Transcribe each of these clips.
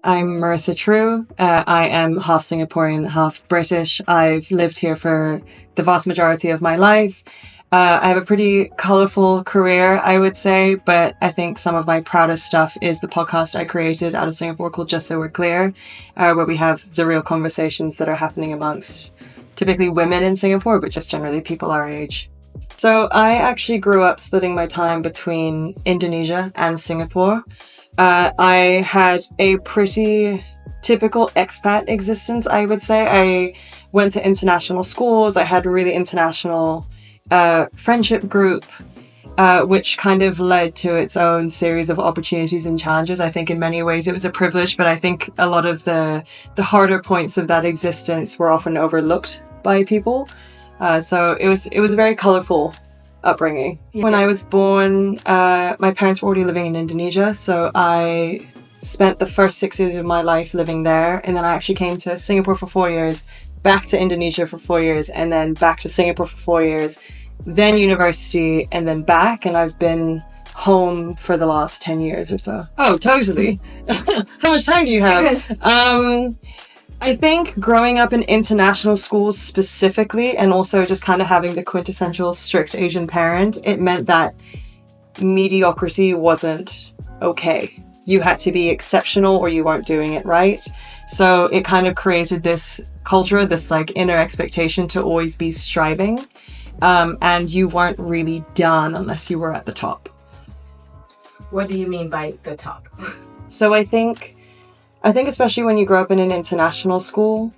I'm Marissa Trew. I am half Singaporean, half British. I've lived here for the vast majority of my life. I have a pretty colorful career, I would say, but I think some of my proudest stuff is the podcast I created out of Singapore called Just So We're Clear, where we have the real conversations that are happening amongst typically women in Singapore, but just generally people our age. So I actually grew up splitting my time between Indonesia and Singapore. I had a pretty typical expat existence, I would say. I went to international schools. I had a really international friendship group, which kind of led to its own series of opportunities and challenges. I think in many ways it was a privilege, but I think a lot of the harder points of that existence were often overlooked by people. So it was a very colorful upbringing. Yeah. When I was born, my parents were already living in Indonesia, so I spent the first 6 years of my life living there, and then I actually came to Singapore for 4 years, back to Indonesia for 4 years, and then back to Singapore for 4 years, then university, and then back, and I've been home for the last 10 years or so. Oh, totally. How much time do you have? I think growing up in international schools specifically, and also just kind of having the quintessential strict Asian parent, it meant that mediocrity wasn't okay. You had to be exceptional or you weren't doing it right. So it kind of created this culture, this like inner expectation to always be striving. And you weren't really done unless you were at the top. What do you mean by the top? So I think especially when you grow up in an international school,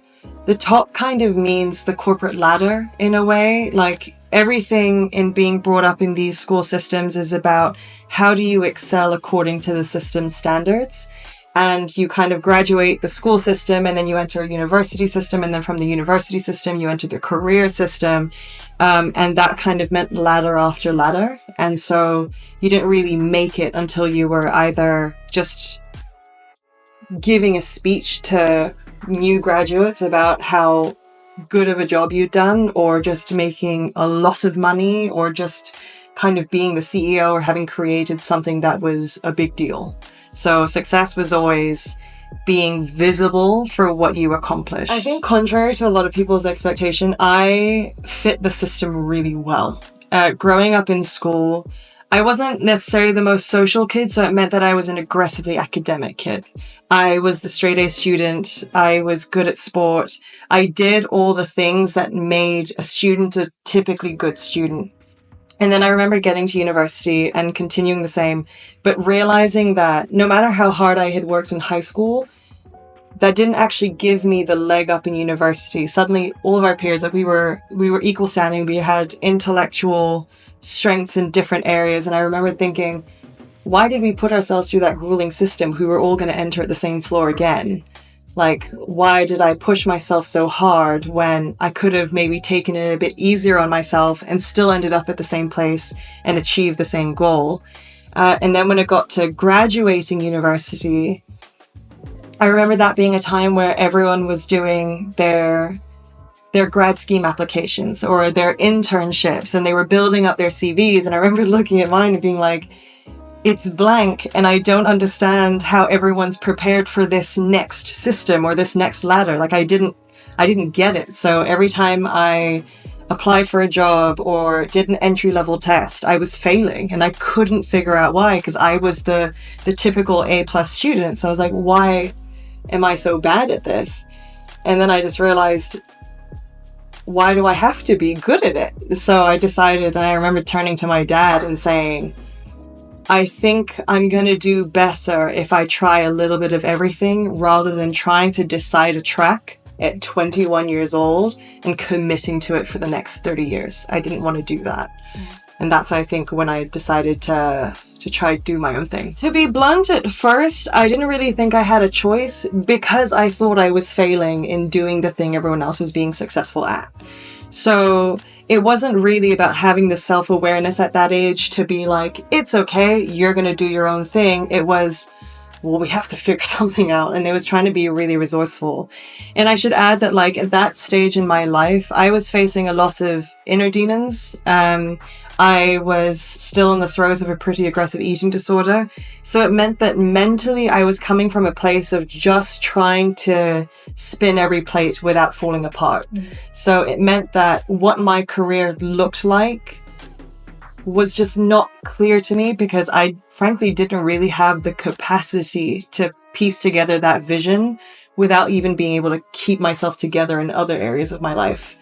the top kind of means the corporate ladder in a way. Like everything in being brought up in these school systems is about how do you excel according to the system's standards. And you kind of graduate the school system and then you enter a university system. And then from the university system, you enter the career system. And that kind of meant ladder after ladder. And so you didn't really make it until you were either just giving a speech to new graduates about how good of a job you'd done, or just making a lot of money, or just kind of being the CEO or having created something that was a big deal. So success was always being visible for what you accomplished. I think contrary to a lot of people's expectation, I fit the system really well. Growing up in school, I wasn't necessarily the most social kid, so it meant that I was an aggressively academic kid. I was the straight A student. I was good at sport. I did all the things that made a student a typically good student. And then I remember getting to university and continuing the same, but realizing that no matter how hard I had worked in high school, that didn't actually give me the leg up in university. Suddenly, all of our peers, like we were equal standing. We had intellectual strengths in different areas. And I remember thinking, why did we put ourselves through that grueling system? We were all going to enter at the same floor again. Like, why did I push myself so hard when I could have maybe taken it a bit easier on myself and still ended up at the same place and achieved the same goal? And then when it got to graduating university, I remember that being a time where everyone was doing their grad scheme applications or their internships, and they were building up their CVs. And I remember looking at mine and being like, it's blank, and I don't understand how everyone's prepared for this next system or this next ladder. Like I didn't get it. So every time I applied for a job or did an entry-level test, I was failing, and I couldn't figure out why, because I was the typical A+ student. So I was like, why am I so bad at this? And then I just realized, why do I have to be good at it? So I decided, and I remember turning to my dad and saying, I think I'm going to do better if I try a little bit of everything rather than trying to decide a track at 21 years old and committing to it for the next 30 years. I didn't want to do that. And that's, I think, when I decided to try to do my own thing. To be blunt, at first, I didn't really think I had a choice because I thought I was failing in doing the thing everyone else was being successful at. So it wasn't really about having the self-awareness at that age to be like, it's okay, you're going to do your own thing. It was, well, we have to figure something out. And it was trying to be really resourceful. And I should add that, like, at that stage in my life, I was facing a lot of inner demons. I was still in the throes of a pretty aggressive eating disorder. So it meant that mentally I was coming from a place of just trying to spin every plate without falling apart. So it meant that what my career looked like was just not clear to me, because I frankly didn't really have the capacity to piece together that vision without even being able to keep myself together in other areas of my life,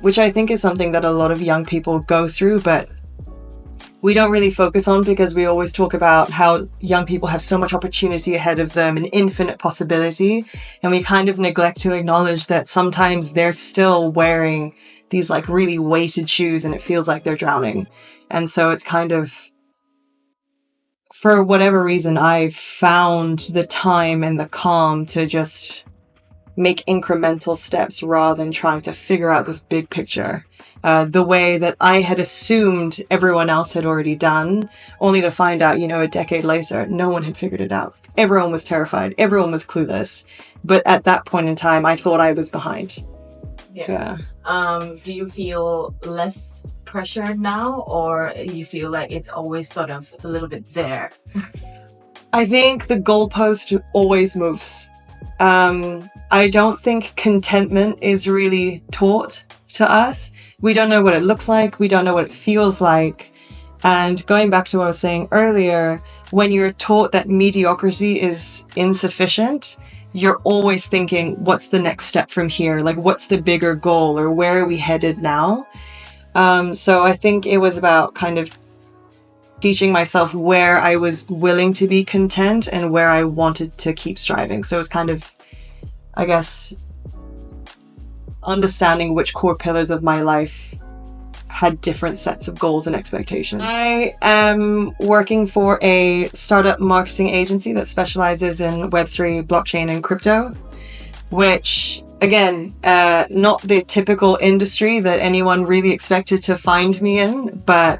which I think is something that a lot of young people go through, but we don't really focus on, because we always talk about how young people have so much opportunity ahead of them and infinite possibility, and we kind of neglect to acknowledge that sometimes they're still wearing these like really weighted shoes and it feels like they're drowning. And so it's kind of, for whatever reason, I found the time and the calm to just make incremental steps rather than trying to figure out this big picture, the way that I had assumed everyone else had already done, only to find out, a decade later, no one had figured it out. Everyone was terrified. Everyone was clueless. But at that point in time, I thought I was behind. Yeah. Do you feel less pressure now, or you feel like it's always sort of a little bit there? I think the goalpost always moves. I don't think contentment is really taught to us. We don't know what it looks like. We don't know what it feels like. And going back to what I was saying earlier, when you're taught that mediocrity is insufficient, you're always thinking, what's the next step from here? Like, what's the bigger goal, or where are we headed now? So I think it was about kind of teaching myself where I was willing to be content and where I wanted to keep striving. So it was kind of, I guess, understanding which core pillars of my life had different sets of goals and expectations. I am working for a startup marketing agency that specializes in Web3, blockchain, and crypto, which, again, not the typical industry that anyone really expected to find me in, but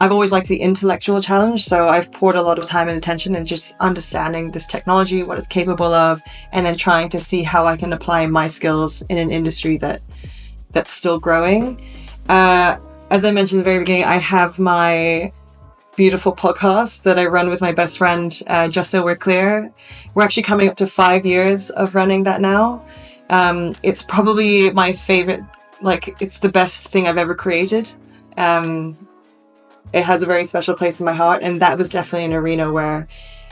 I've always liked the intellectual challenge, so I've poured a lot of time and attention in just understanding this technology, what it's capable of, and then trying to see how I can apply my skills in an industry that's still growing. As I mentioned at the very beginning, I have my beautiful podcast that I run with my best friend, Just So We're Clear. We're actually coming up to 5 years of running that now. It's probably my favorite, it's the best thing I've ever created. It has a very special place in my heart, and that was definitely an arena where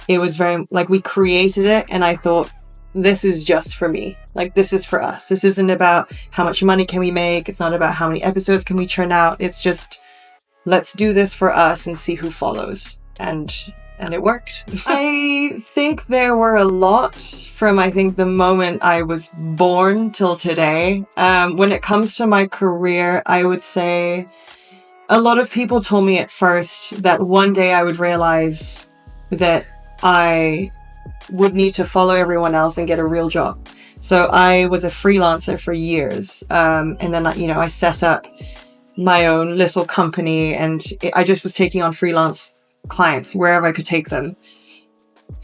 it was very, we created it, and I thought, this is just for me. This is for us. This isn't about how much money can we make. It's not about how many episodes can we churn out. It's just, let's do this for us and see who follows. And it worked. I think there were a lot from, the moment I was born till today. When it comes to my career, I would say a lot of people told me at first that one day I would realize that I would need to follow everyone else and get a real job. So I was a freelancer for years. And then, I set up my own little company, and I just was taking on freelance clients wherever I could take them.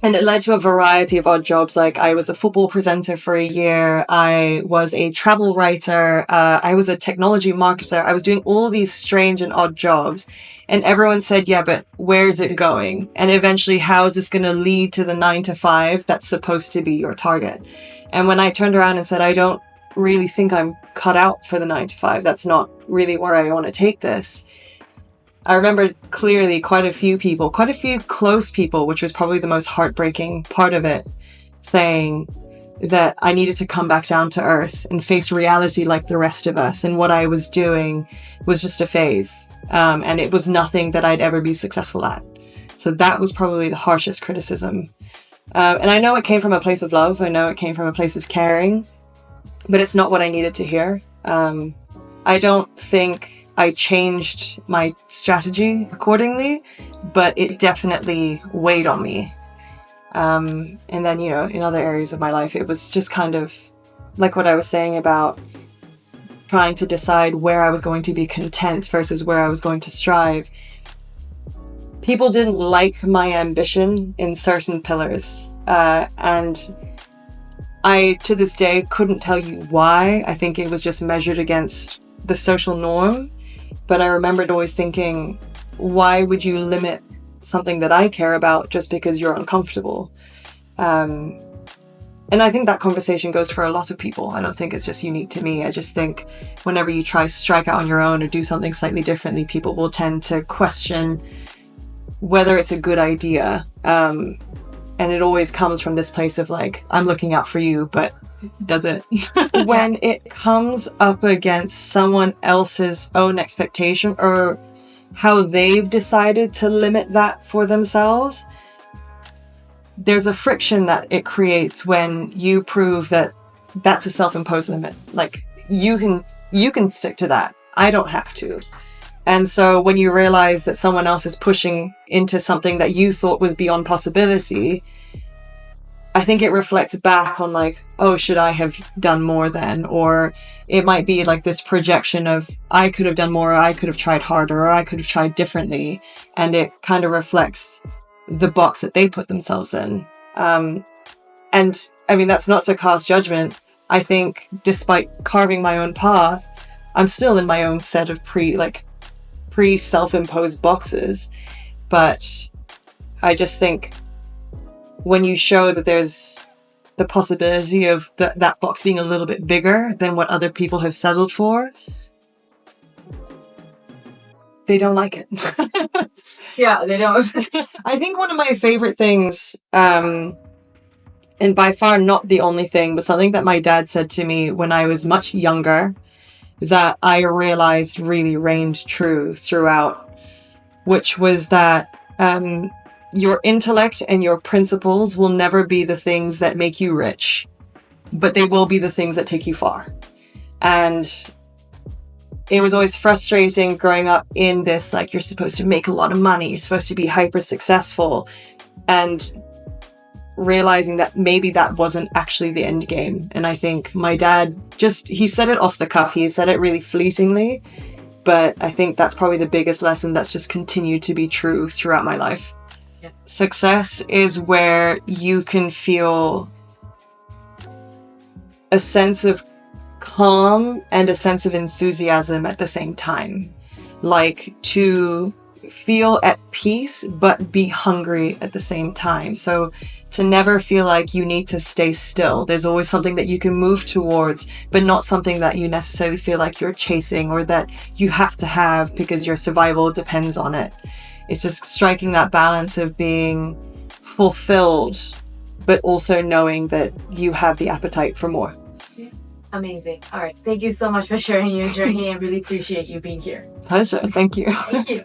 And it led to a variety of odd jobs. I was a football presenter for a year. I was a travel writer. I was a technology marketer. I was doing all these strange and odd jobs. And everyone said, yeah, but where's it going? And eventually, how is this going to lead to the 9-to-5 that's supposed to be your target? And when I turned around and said, I don't really think I'm cut out for the 9-to-5, that's not really where I want to take this. I remember clearly quite a few close people, which was probably the most heartbreaking part of it, saying that I needed to come back down to earth and face reality like the rest of us. And what I was doing was just a phase. And it was nothing that I'd ever be successful at. So that was probably the harshest criticism. And I know it came from a place of love. I know it came from a place of caring, but it's not what I needed to hear. I don't think I changed my strategy accordingly, but it definitely weighed on me. And then, in other areas of my life, it was just kind of like what I was saying about trying to decide where I was going to be content versus where I was going to strive. People didn't like my ambition in certain pillars. And I, to this day, couldn't tell you why. I think it was just measured against the social norm. But I remembered always thinking, why would you limit something that I care about just because you're uncomfortable? And I think that conversation goes for a lot of people. I don't think it's just unique to me. I just think whenever you try to strike out on your own or do something slightly differently, people will tend to question whether it's a good idea. And it always comes from this place of like, I'm looking out for you, but does it? When it comes up against someone else's own expectation or how they've decided to limit that for themselves, there's a friction that it creates when you prove that that's a self-imposed limit. Like, you can stick to that. I don't have to. And so when you realize that someone else is pushing into something that you thought was beyond possibility, I think it reflects back on like, oh, should I have done more then? Or it might be like this projection of, I could have done more, or I could have tried harder, or I could have tried differently. And it kind of reflects the box that they put themselves in. And I mean, that's not to cast judgment. I think despite carving my own path, I'm still in my own set of pre-self-imposed boxes. But I just think when you show that there's the possibility of that box being a little bit bigger than what other people have settled for, they don't like it. Yeah, they don't. I think one of my favorite things, and by far not the only thing, but something that my dad said to me when I was much younger that I realized really reigned true throughout, which was that your intellect and your principles will never be the things that make you rich, but they will be the things that take you far. And it was always frustrating growing up in this, like, you're supposed to make a lot of money, you're supposed to be hyper successful, and realizing that maybe that wasn't actually the end game. And I think my dad he said it off the cuff, he said it really fleetingly, but I think that's probably the biggest lesson that's just continued to be true throughout my life. Yeah. Success is where you can feel a sense of calm and a sense of enthusiasm at the same time. Like, to feel at peace but be hungry at the same time. So to never feel like you need to stay still. There's always something that you can move towards, but not something that you necessarily feel like you're chasing or that you have to have because your survival depends on it. It's just striking that balance of being fulfilled but also knowing that you have the appetite for more. Amazing. All right. Thank you so much for sharing your journey. I really appreciate you being here. Pleasure. Thank you. Thank you.